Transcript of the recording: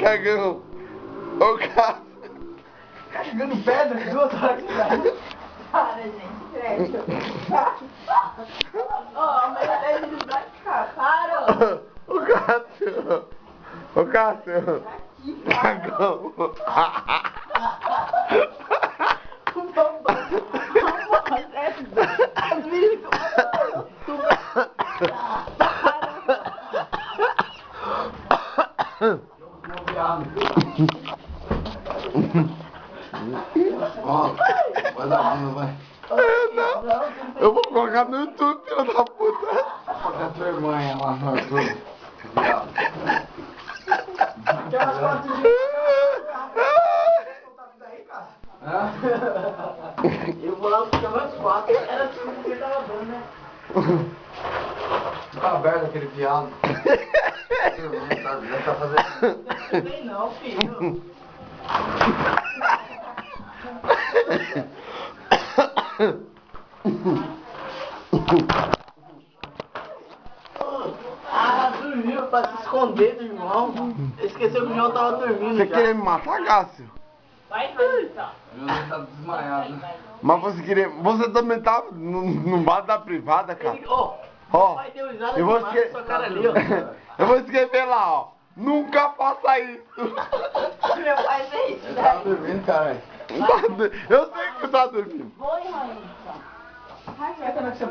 Cagão. Ô, cara. Tá jogando pedra, que 2 horas que dá. Para, gente, credo. Ó, mas até ele vai ficar. Para! O Cássio. O Cássio. Cagão. Ó, vai dar bunda, vai. Não. Eu vou colocar no YouTube, filho da puta. Olha a tua irmã lá no YouTube. Viado. Eu vou lá buscar mais 4. Era tudo que ele tava dando, né? Tá aberto aquele viado. Já tá fazendo. Não sei não, filho. Ah, dormiu pra se esconder do irmão. Esqueceu que o João tava dormindo. Você já. queria me matar, Cássio? Vai, Rita. Eu já tá desmaiado. Mas você queria. Você também tava no bar da privada, cara. Ele, ó, Ó, o pai deu risada eu vou demais esque- com sua cara ali, ó. Eu vou escrever lá, ó. Nunca faça isso. Meu pai fez isso, Eu tava né? dormindo, caralho. Eu sei que você tá dormindo. Foi, Raíssa. Ai, vai, como é que você